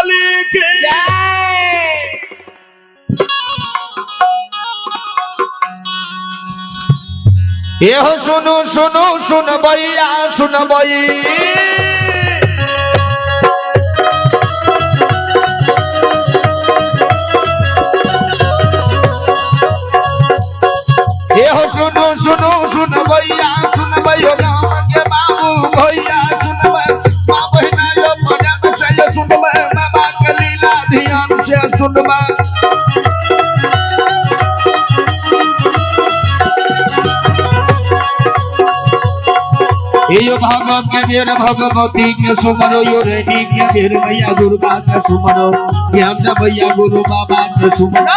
वाली की ये हो सुनो सुनो सुन भैया सुन भई ये हो सुनो सुनो सुन भैया सुन भैया गाँव के बाबू भैया सुन माँ बहना यो भजन से सुन बाबा के लीला ध्यान से सुन यो भागवत के देर भगवती के सुमरो यो रेडी के देर भैया दुर्गा के सुमरो हम भैया गुरु बाबा के सुमरो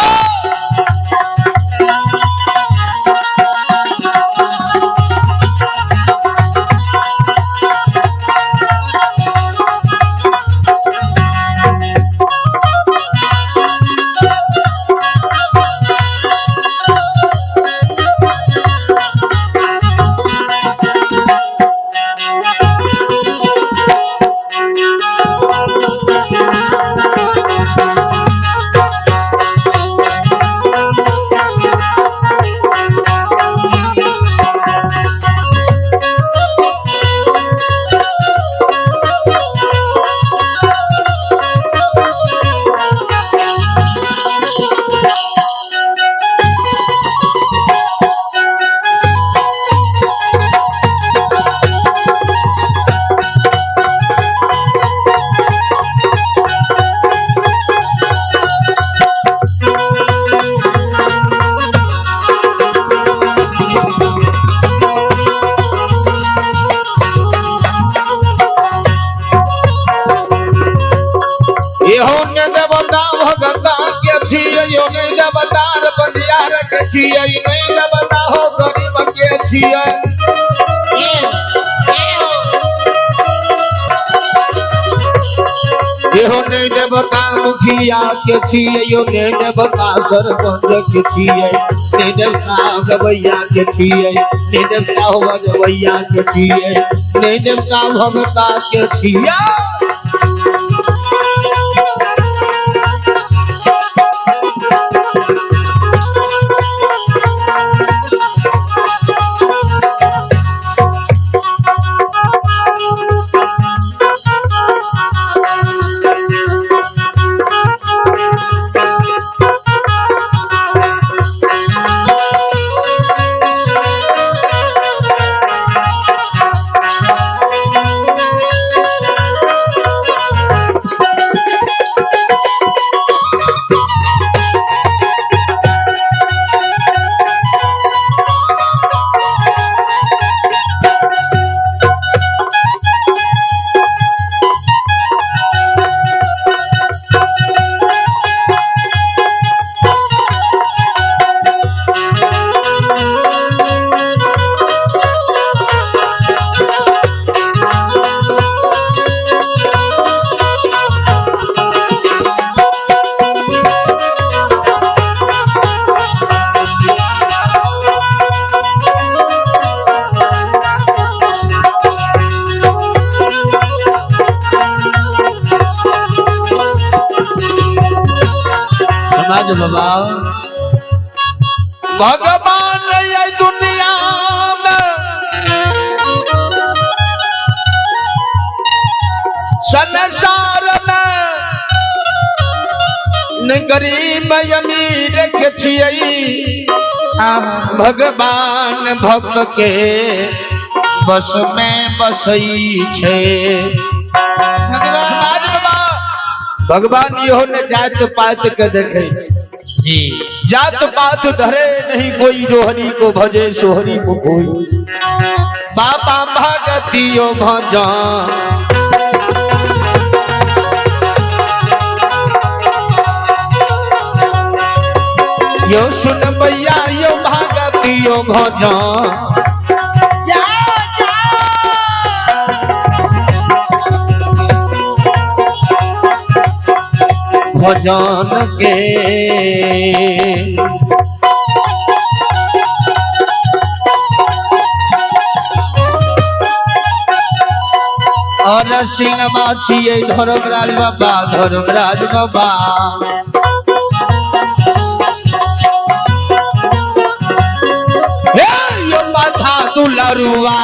देवता मुखिया के छियै यो ने देवता सरपंच के छियै ने देवता गवैया के छियै ने देवता गवैया के छियै ने देवता भगता के छियै भगवान ये दुनिया में संसार में गरीब अमीर के छियै भगवान भक्त के बस में बसई छे भगवान इहो ने जात पात के देखे जी जात पात धरे नहीं कोई जो हरि को भजे सो हरि को कोई बाबा भगतियो भजा यो सुन भैया यो भगतियो भजा भजन के और सिंहवा छिए धर्मराज बाबा धर्मराज बाबा यो माथा दुलरुआ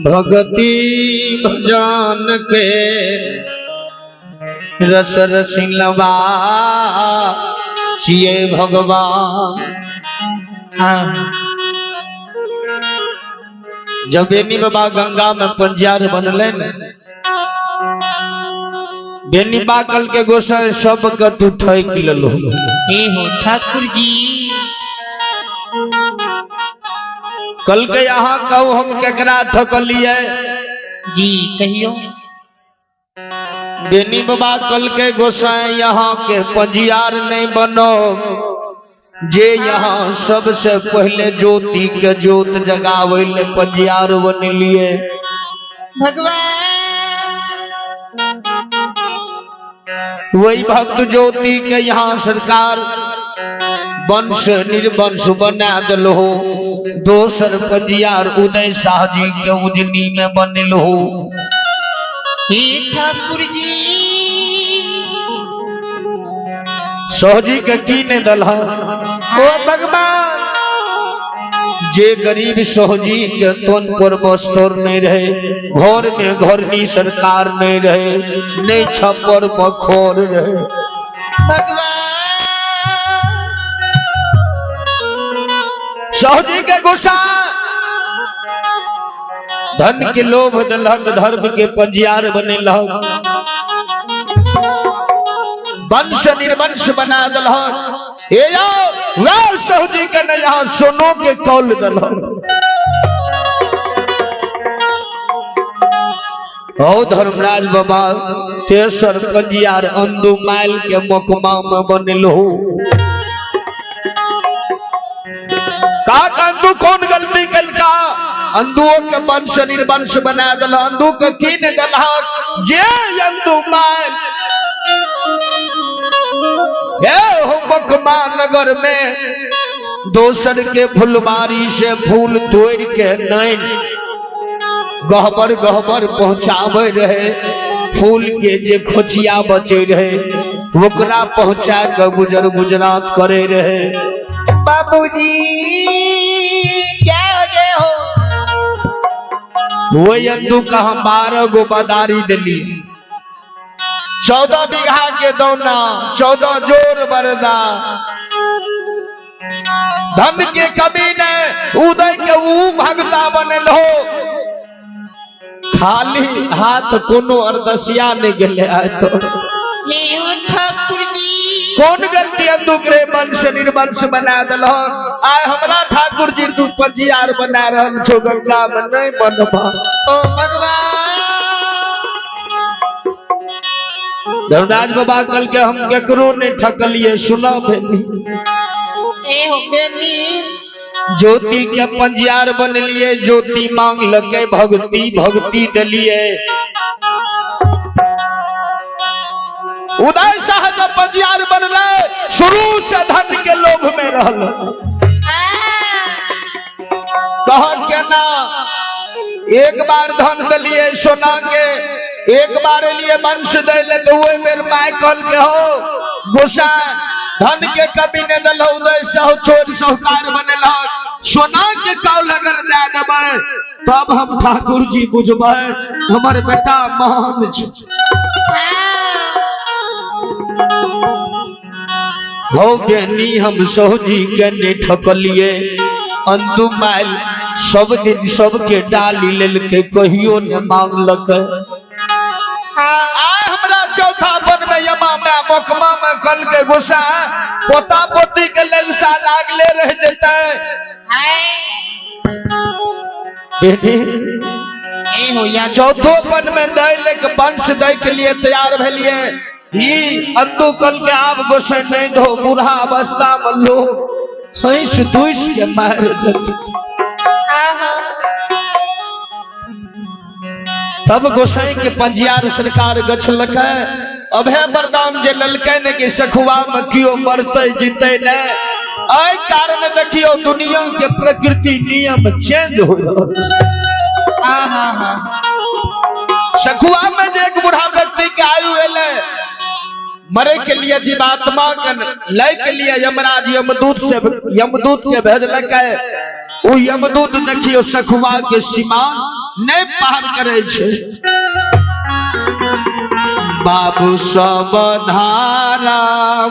भगति भजन के रस रसिलवा छिए भगवान। जब बेनी बाबा गंगा में पंजियार बनले न बेनी बाकल के गोसाई सब के तू ठोक लेलो। हे हो ठाकुर जी कल के यहाँ कहू हम केकरा ठकलिए जी कहियो। बेनी बाबा कल के गोसाई यहाँ के पंजियार नहीं बनो जे यहाँ सबसे पहले ज्योति के ज्योत जगावे ले पंजियार बनलिए। वही भक्त ज्योति के यहाँ सरकार वंश निर्वंश बना दिलो। दोसर पंजियार उदय शाह जी के उजनी में बनल हो। हे ठाकुर जी सहजी के की ने दलहा ओ भगवान जे गरीब सहजी के तन पर बस्तर नहीं रहे घर में घरनी सरकार नहीं रहे नहीं छप्पर पखोर रहे। भगवान सहजी के गुस्सा धन के लोभ दलहक धर्म के पंजियार बनेलहक वंश निर्वंश बना दलहक। हे यो वह सहजी के न यहाँ सोनो के कौल दलहक। ओ धर्मराज बाबा तेसर पंजियार अंदू माइल के मकमा में बनेलो। का अंदू कौन गलती कल का अंधुओं के वंश निर्वंश बना दल। अंधु के कीन दलहा जे अंधु माल नगर में दोसर के फुलबारी से फूल तोड़ के नैन गहबर गहबर पहुंचावे रहे। फूल के जे खोचिया बचे रहे ओकरा पहुंचा के गुजर गुजरात करे रहे। बाबूजी क्या हो वही अंधु का हम 12 गो बदारी दिली 14 बीघा के दौना 14 जोर बरदा धन के कमी ने उदय के ऊ भगता बनल हो। खाली हाथ कोनो अर्दसिया ने गेले आय तो ठाकुर जी कौन गलती अंधु के वंश निर्वंश बना दल। आय हमरा ठाकुर जी तू पंजियार बना रहल छो गंगा में नहीं बनबा। ओ भगवान धर्मराज बाबा कल के हम केकरो ने ठकलिए सुना बेनी। ए हो बेनी ज्योति के पंजियार बनलिए ज्योति मांग लगे भक्ति भक्ति डलिए। उदय शाह जब पंजियार बनले शुरू से धन के लोभ में रहल। कह के ना एक बार धन दलिए सोना के एक बार लिए वंश दे तो वो मेरे माय कल के हो गुस्सा धन के कभी ने दल उदय शाह छोड़ साहूकार बनल सोना के कौल अगर दे देबै तब हम ठाकुर जी बुझबै हमर बेटा महान हो बेनी हम सोहजी के ने ठकलिए अंधु माइल सब दिन सबके डाली लेलके कहियो न मांगलक। आय हमरा चौथा पन में यमा में मोकमा में कल के गुस्सा पोता पोती के ललसा लागले रह जते। बेटी ए हो या चौथो पन में दै के वंश दै के लिए तैयार भेलिए। ही अंतु कल के आप गोसे नहीं दो बूढ़ा अवस्था में लो खैस दुइस के मार देते। तब गोसाई के पंजियार सरकार गछलक अभय वरदान जे ललकै ने कि सखुआ में कियो मरते जीते न। एहि कारण देखियो दुनिया के प्रकृति नियम चेंज हो सखुआ में जे एक बूढ़ा व्यक्ति के आयु एले मरे के लिए जीवात्मा के लय के लिए यमराज यमदूत के भेजलक। वो यमदूत देखियो सखुआ के सीमा नहीं पार करे छे। बाबू सब धारा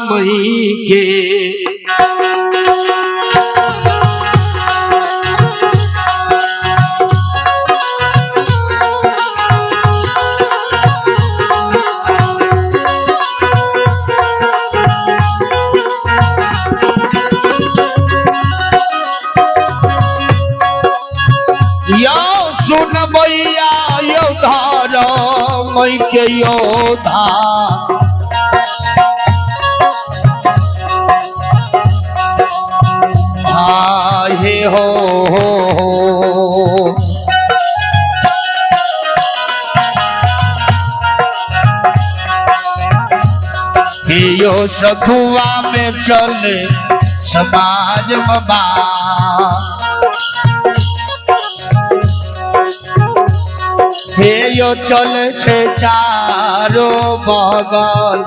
मई के सुन मैया योधा मई के योधा हे हो यो सखुआ में चले समाज मबा हे यो चले छे चारो बगल।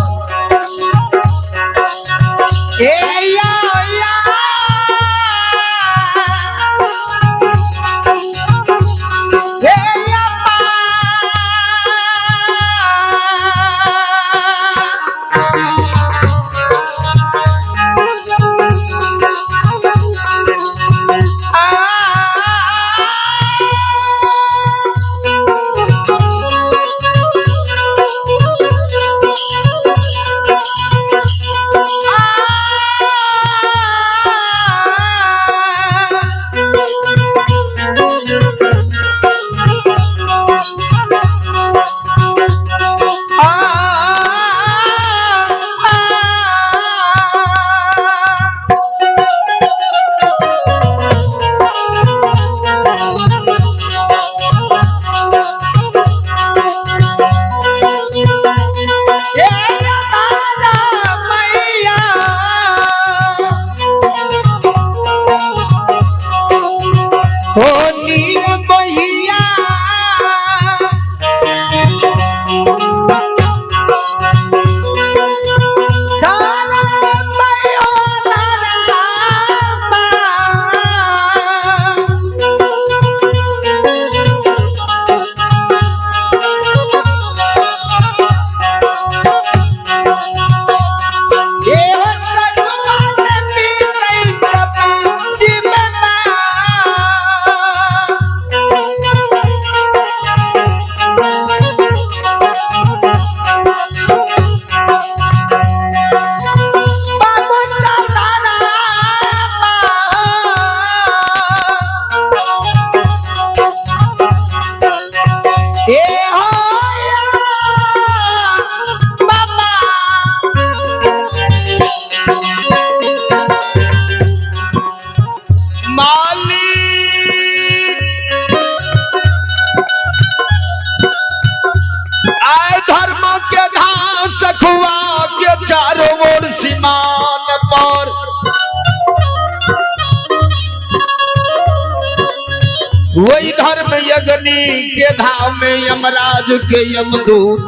वही धर्म यज्ञनी के धाम में यमराज के यमदूत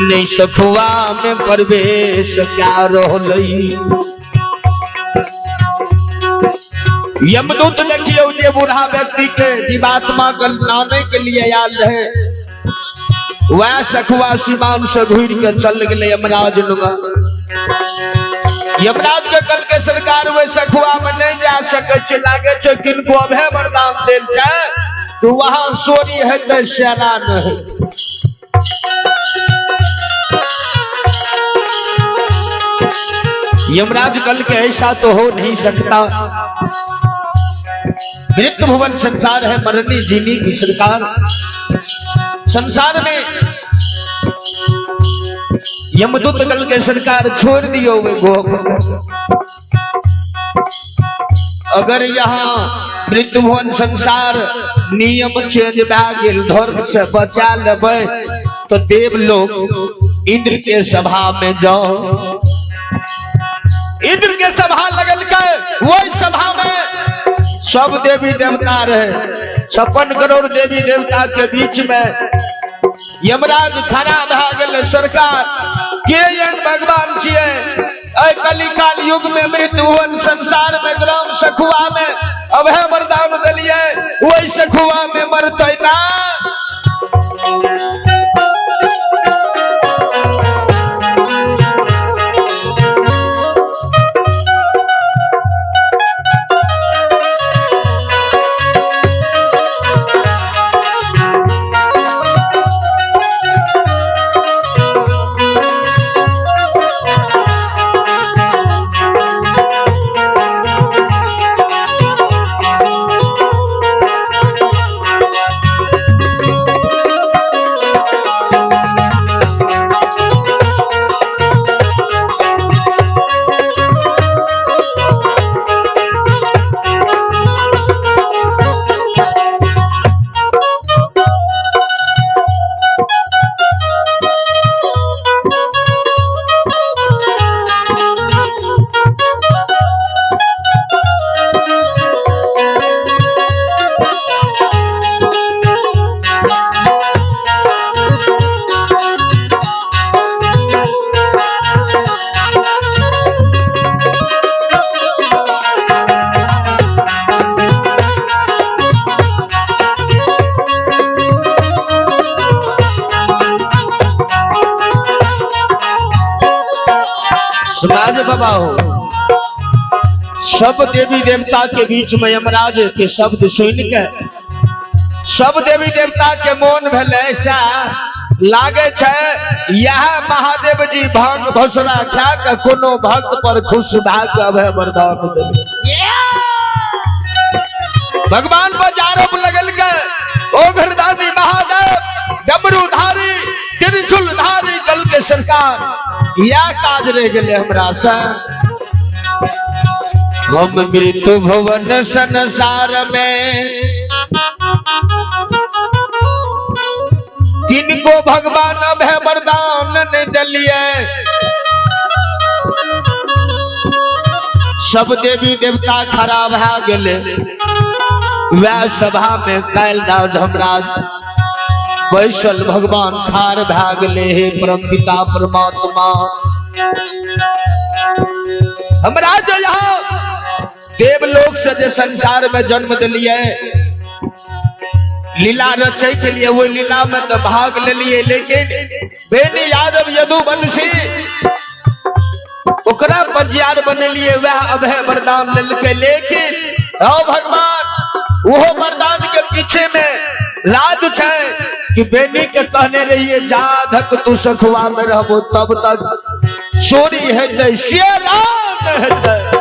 नहीं सखुआ में प्रवेश क्या रोलई। यमदूत देखिए ये बूढ़ा व्यक्ति के जीवात्मा को लाने के लिए याद है। वह सखुआ सीमान से घूर के चल गए यमराज लुगा। यमराज के कल के सरकार वे सखुआ में नहीं जा सके लागे छे किनको अभय वरदान देल जाए तो वहां सोरी है तो शैलान है। यमराज कल के ऐसा तो हो नहीं सकता। मृत्यु भुवन संसार है, मरनी जीनी की सरकार। संसार में यमदूत कल के सरकार छोड़ दियो वे गो। अगर यहाँ मृत्यु भुवन संसार नियम चेंज भे धर्म से बचा लेबे तो देव लोग इंद्र के सभा में जाओ। इंद्र के सभा लगल के वही सभा में सब देवी देवता रहे। 56 करोड़ देवी देवता के बीच में यमराज खड़ा भा गेल। सरकार के भगवान छिए कलिकाल युग में मृत्यु भुवन संसार में ग्राम सखुआ में अभय वरदान दिलिए वही सखुआ में मरते ना। समाज बाबा हो सब देवी देवता के बीच में यमराज के शब्द सुन के सब देवी देवता के मन भेल ऐसा लागे छे यह महादेव जी भांग भसरा खा के कोनो भक्त पर खुश भाग अभय वरदान देले। भगवान पर आरोप लगल के ओ घरदानी महादेव डमरूधारी त्रिशूलधारी कल के सरकार या काज रह गए हमरा से। हम मृत्यु भुवन संसार में किनको भगवान अभय वरदान नहीं दिलिए। सब देवी देवता खड़ा भा गेले वह सभा में काल दाद हमरा बैसल भगवान खार भा गेले। हे परम पिता परमात्मा हमरा जो यहाँ देवलोक से जे संसार में जन्म दिलिए लीला रचे के लिए वो लीला में तो भाग ले लिए, लेकिन बेनी यादव यदुवंशी ओकरा बजियार बनेलिए वह अभय वरदान लेके। लेकिन ओ भगवान वो वरदान के पीछे में राज छे कि बेनी के कहने रहिए जा धक तू सखुआ में रहबो तब तक चोरी है शेरान है।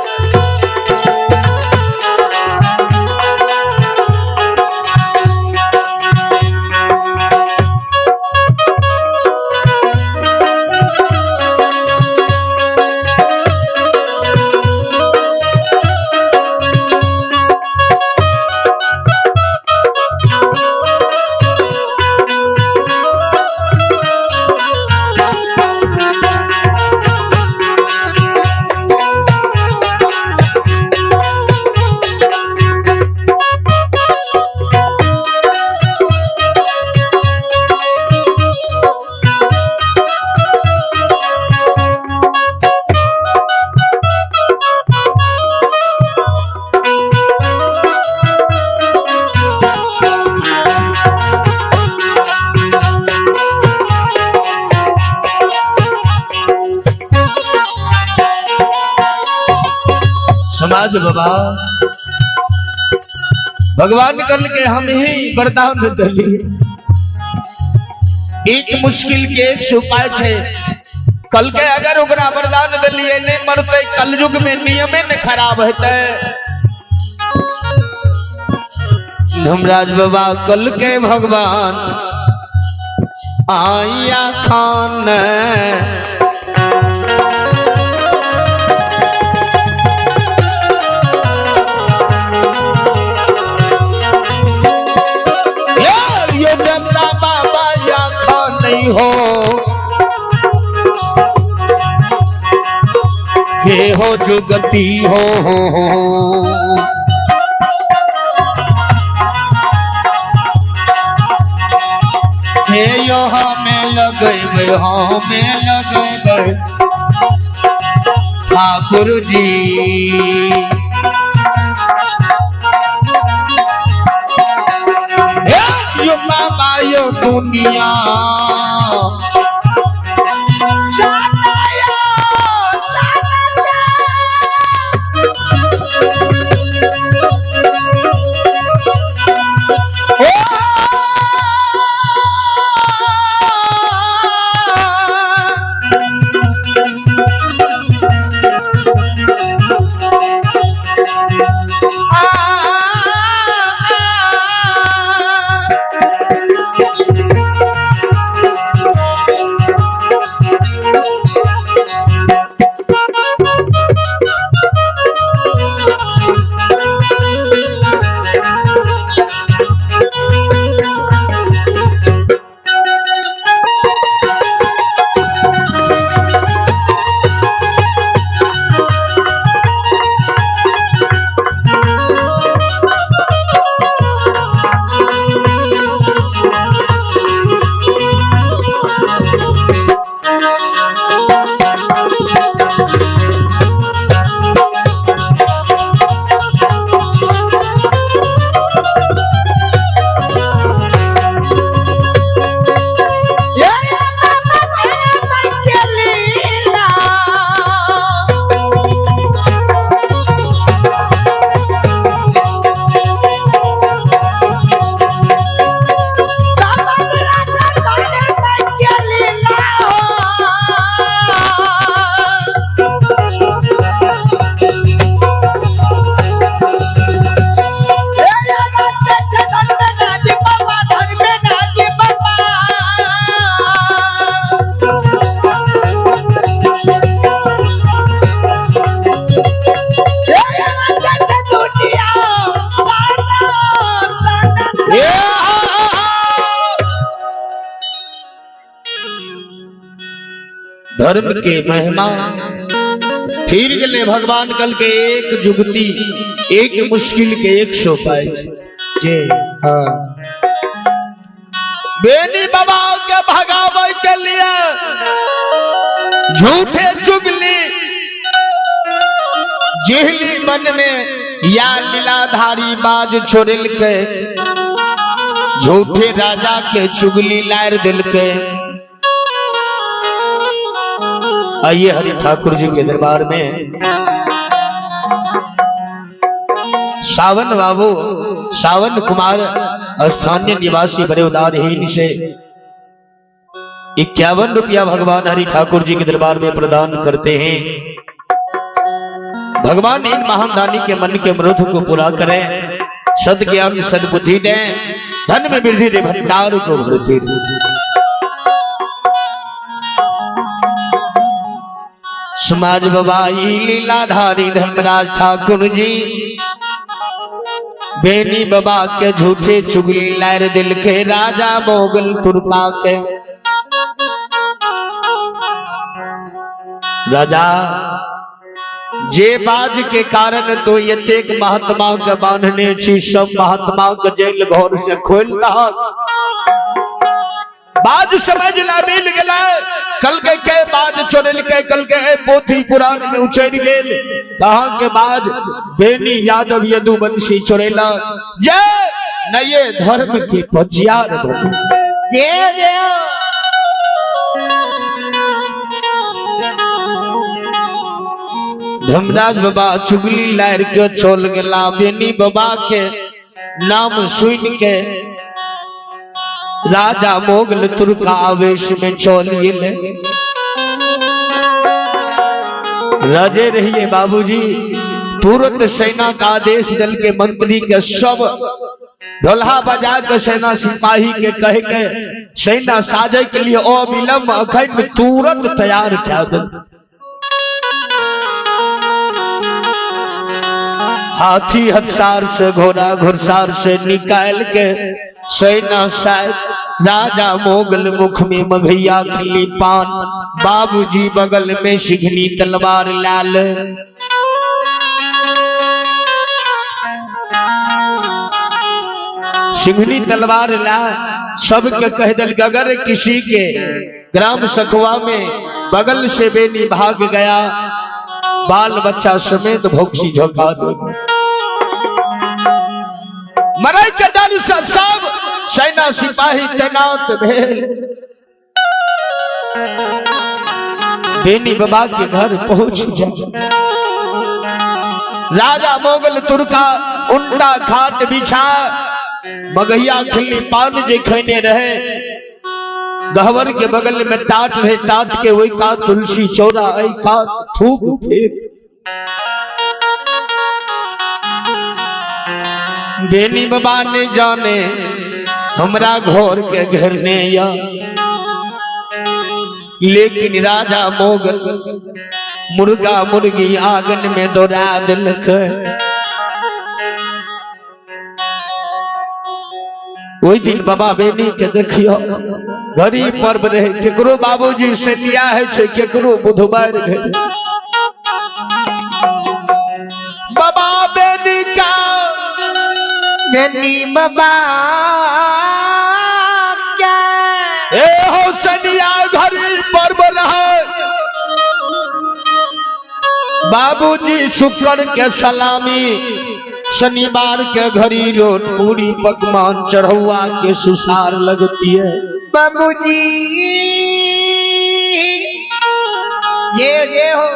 समाज बाबा भगवान कल के हम ही वरदान दिली एक मुश्किल के एक उपाय छे कल के अगर ओकरा वरदान दिलिए नहीं मरते कलयुग में नियमे न खराब होते धर्मराज बाबा कल के भगवान आया खान ये जनता बाबा या खान नहीं हो ये हो जुगती हो हे यो हमें लगेबे ठाकुर जी हे यो बाबा यो दुनिया धर्म के महिमा फिर गले भगवान कल के एक जुगती एक मुश्किल के 100 पाए जे हाँ बेनी बाबा के भगावे के लिए झूठे चुगली जेहली मन में या लीलाधारी बाज छोड़ल के झूठे राजा के चुगली लार दिल के आइए हरि ठाकुर जी के दरबार में सावन बाबू सावन कुमार स्थानीय निवासी बड़े उदारहीन से 51 रुपया भगवान हरि ठाकुर जी के दरबार में प्रदान करते हैं। भगवान इन महान दानी के मन के मृत को पूरा करें, सद्ज्ञान सद्बुद्धि दें, धन में वृद्धि दे, भंडार को वृद्धि दे। समाज बबाई लीलाधारी धर्मराज ठाकुर जी बेनी बाबा के झूठे चुगली लार दिल के राजा मोगल तुरपा के राजा जे बाज के कारण तो यतेक महात्मा के बांधने छी, सब महात्मा के जेल घर से खोल रहा बाज समझ ला मिल गला कल के बाज चोरल के कल के पोथी पुराण में उछल गेल कहा के बाज बेनी यादव यदुवंशी चोरेला जय नये धर्म के पजियार जय जय धर्मराज बाबा चुगली लार के चल गला। बेनी बाबा के नाम सुन के राजा मोगल तुर्का आवेश में चलिए। राजे रहिए बाबूजी। तुरंत सेना का आदेश दल के मंत्री के सब ढोलहा बजा के सेना सिपाही के कह के सेना साजे के लिए अविलंब अखन तुरंत तैयार कर दे। हाथी हथसार से घोड़ा घुड़सार से निकाल के सेना साथ राजा मोगल मुख में मघैया खिली पान, बाबूजी बगल में सिघनी तलवार लाल। सिघनी तलवार लाल सबके कह दल कि अगर किसी के ग्राम सखवा में बगल से बेनी भाग गया, बाल बच्चा समेत भोक्सी झोंका दो। मराई के डर से सब सेना सिपाही तैनात भेल। बेनी बाबा के घर पहुंच जाए। राजा मोगल तुर्का उंडा खाट बिछा, मगहिया खिल्ली पान जे खैने रहे, गहवर के बगल में टाट रहे, टाट के वही का तुलसी चौरा आई का थूक फेंक। बेनी बाबा ने जाने हमरा घोर के घेरने या, लेकिन राजा मोगल मुर्गा मुर्गी आंगन में दौड़ा दिलक। वही दिन बाबा बेनी के देखियो गरीब पर्व रहे, केकरो बाबूजी सेटिया है छे, केकरो बुधवार घरे। बाबा बेनी का बेनी बाबा क्या ए हो सनिया घरी पर्व रहे। बाबूजी शुक्र के सलामी, शनिवार के घड़ी रोट पूरी पकवान चढ़ौआ के सुसार लगती है। बाबूजी ये हो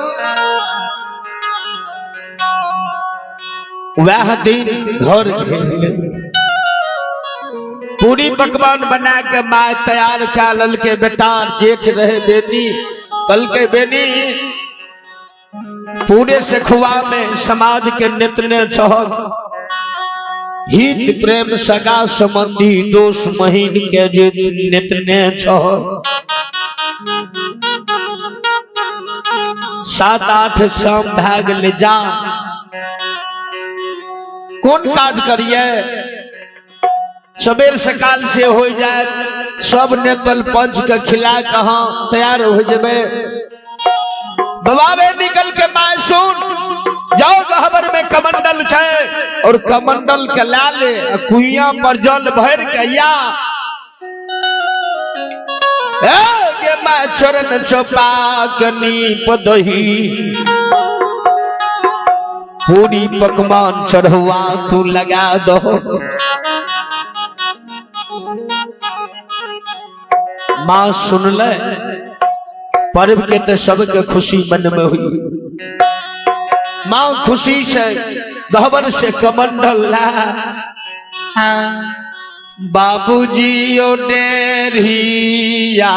वह दिन घर घेर पूरी पकवान बना के माँ तैयार कर लल के। बेटा जेठ रहे बेनी, कल के बेनी पूरे सखुआ में समाज के नेतने छहक, हित प्रेम सगा संबंधी दोष महीन के जे नेतने छहक। 7-8 शाम भाग ले जा, कौन काज करिए? सबेर सकाल से हो जाए, सब नेतल पंच के खिला कहा तैयार हो जाए। बाबा निकल के माय सुन जाओ, गहबर में कमंडल छे और कमंडल के लाले कुइया पर जल भर के या के माय चरण चपा कनी पदही, पूरी पकवान चढ़वा तू लगा दो। मां सुन ले, पर्व के तो सबके खुशी मन में हुई। मां खुशी से गहबर से कमंडल ला। बाबूजी ओ डेरिया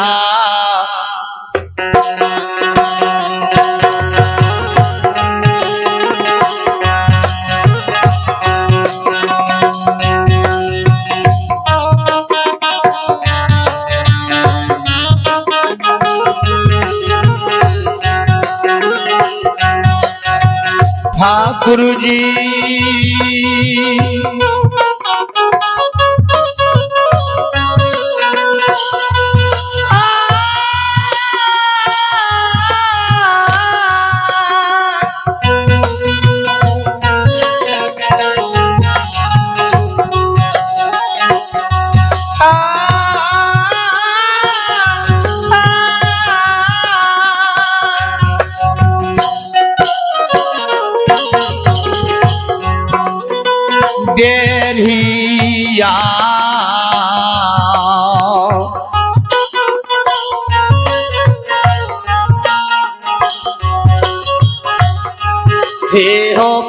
ठाकुर जी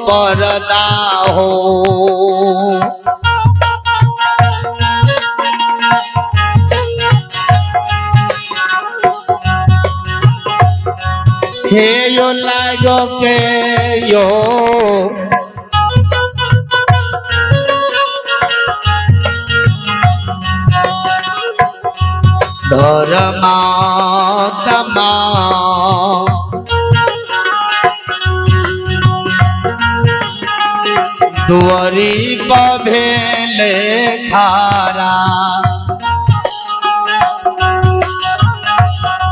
परना हो। हे यो लागो के यो धर्मा तमा दुआरी पभेले खारा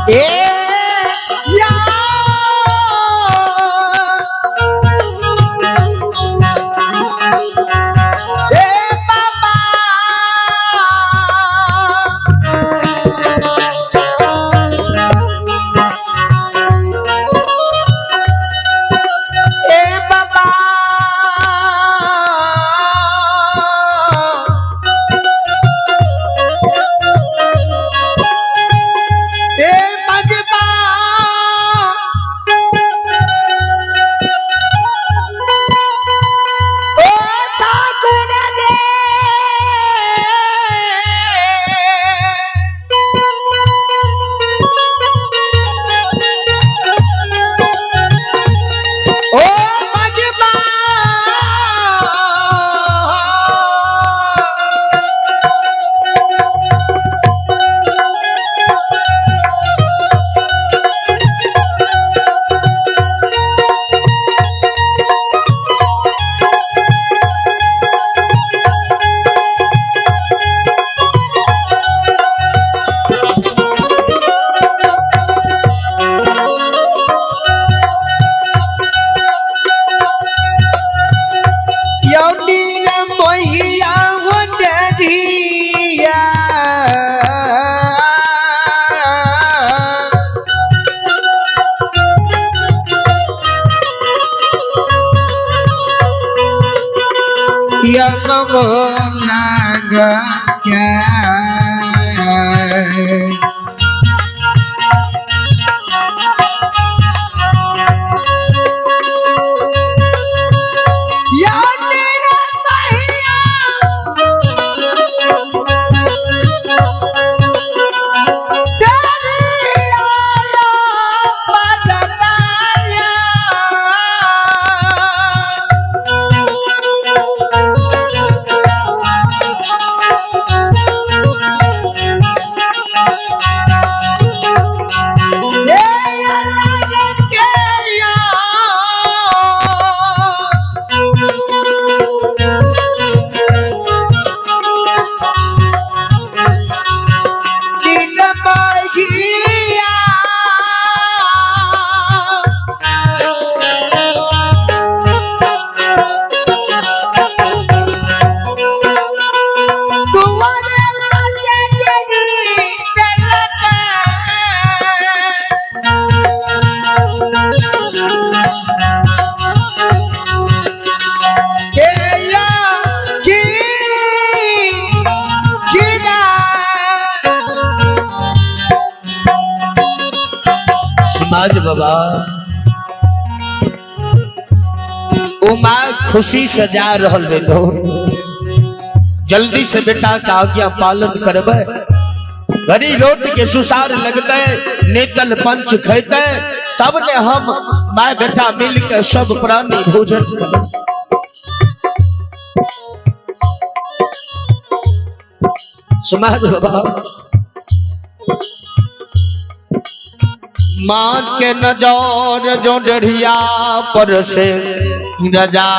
ए या समाज बाबा उमा खुशी से जा रहल बेटो जल्दी से बेटा का आज्ञा पालन करबे घड़ी रोट के सुसार लगते नेतल पंच खेते तब ने हम माय बेटा मिल के सब प्राणी भोजन करब। समाज बाबा माँ के नजर जो डरिया पर से रजा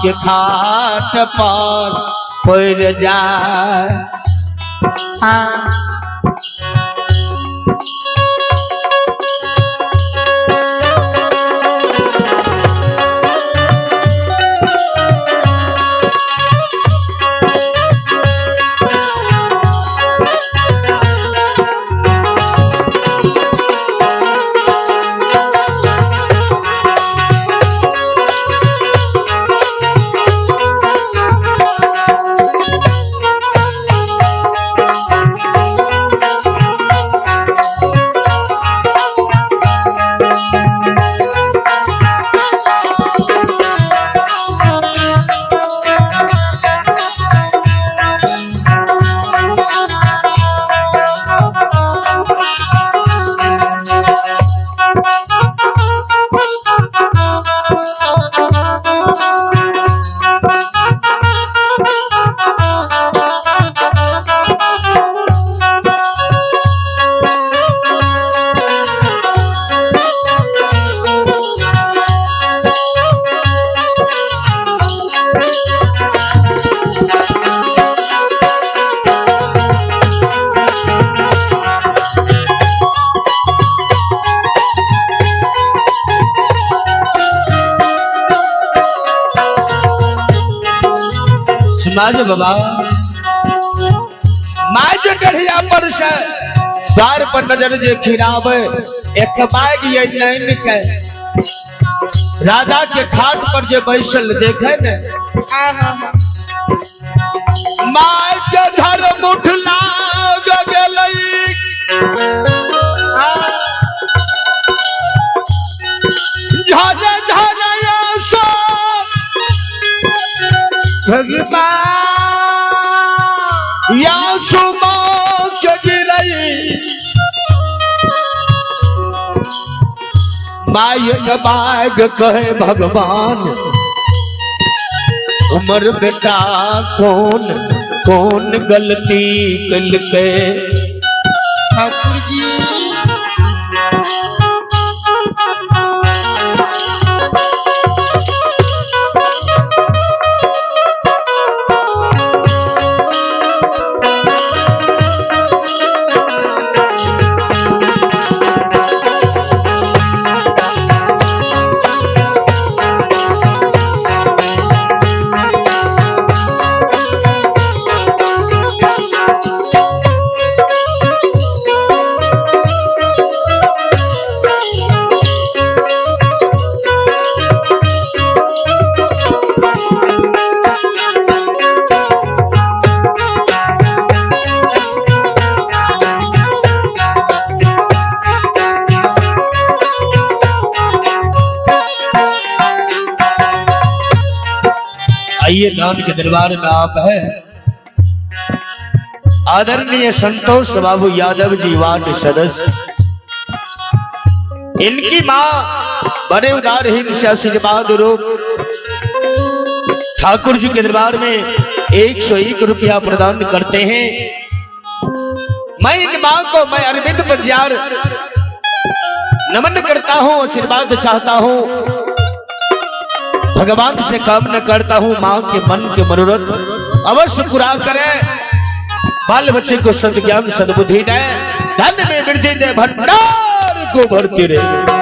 के खाट पर पड़ जाए समाज बाबा माज गढ़िया पर से द्वार पर नजर जे खिरावे एक बाग ये नैन के राजा के खाट पर जे बैसल देखे ने माज के धर मुठला गगलई झाजा झाजा आशा भगवान या सुमा के गिरई माय बाग कहे भगवान उमर बेटा कौन कौन गलती कल के ठाकुर जी आइए नाम के दरबार में आप है आदरणीय संतोष बाबू यादव जी वार्ड सदस्य। इनकी मां बड़े उदारहीन से आशीर्वाद रूप ठाकुर जी के दरबार में 101 रुपया प्रदान करते हैं। मैं इन मां को मैं अरविंद बंजार नमन करता हूं, आशीर्वाद चाहता हूं, भगवान से कामना करता हूं मां के मन के मनोरथ अवश्य पूरा करे, बाल बच्चे को सद्ज्ञान सद्बुद्धि दे, धन में वृद्धि दे, भंडार को भरती रहे।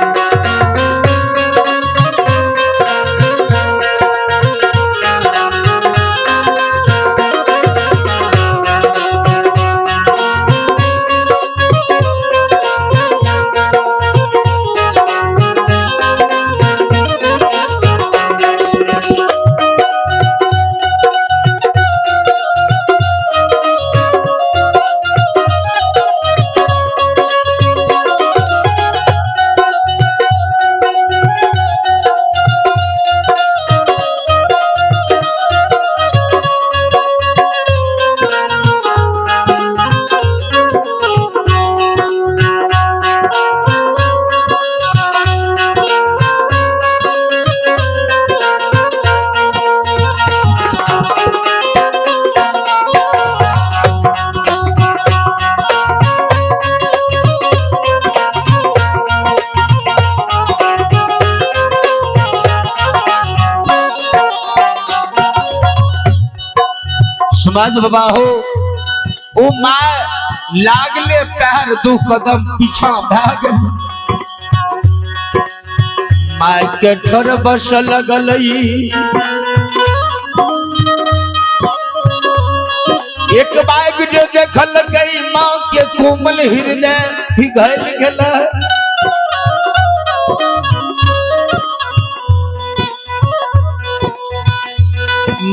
समाज बाबा हो ओ मां लागले पैर 2 कदम पीछा भाग, मां के ठर बस लगलई एक बाग जो देखल गई मां के कोमल हृदय पिघल गेला।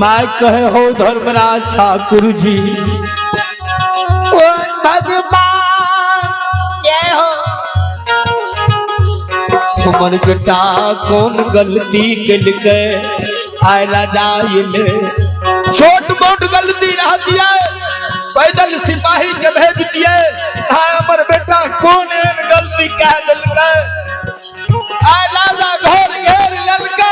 मां कहे हो धर्मराज ठाकुर जी ओ भगवान ये हो तुमन बेटा कौन गलती कल के आय राजा ले छोट मोट गलती रह दिया, पैदल सिपाही के भेज दिए, हमर बेटा कौन गलती कह दिल के आय राजा घर घेर ललका।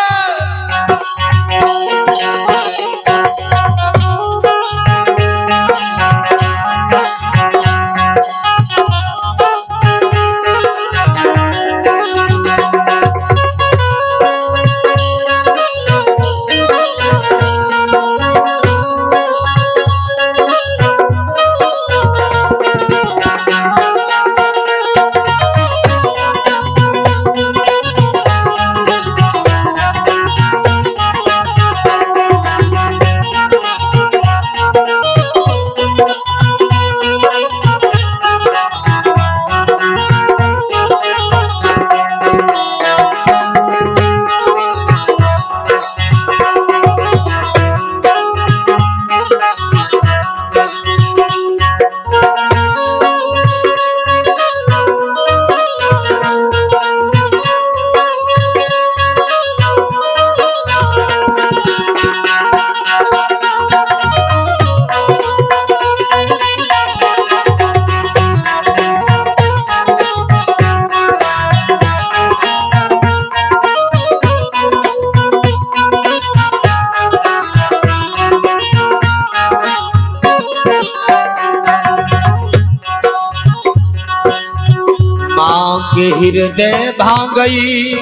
के हृदय भांगई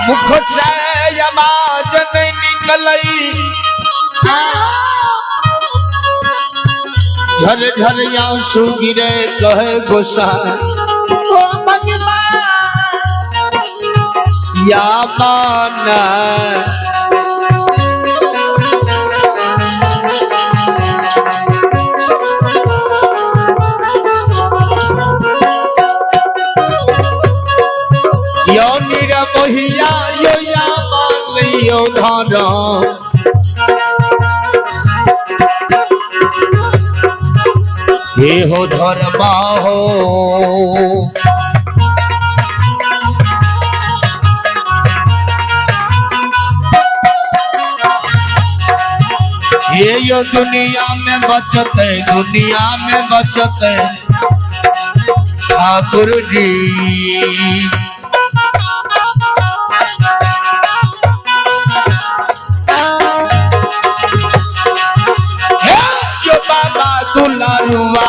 मुख से आवाज नहीं निकलई झर झर आंसू गिरे कहे गोसाई या माना यो नीरा मोहिया यो या मान यो धारा हे हो धर्मा हो ये यो दुनिया में बचत है दुनिया में बचत है ठाकुर जी यो बाबा दुलारुआ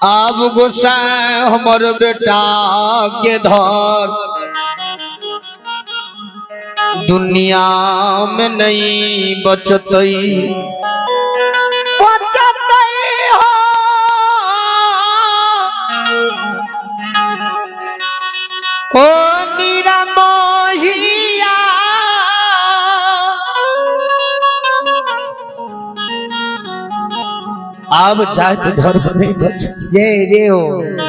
अब गोसाई हमर बेटा के धर दुनिया में नहीं बचतई हो नीरा मोहिया अब जाए तो घर पर नहीं बच जय रे हो।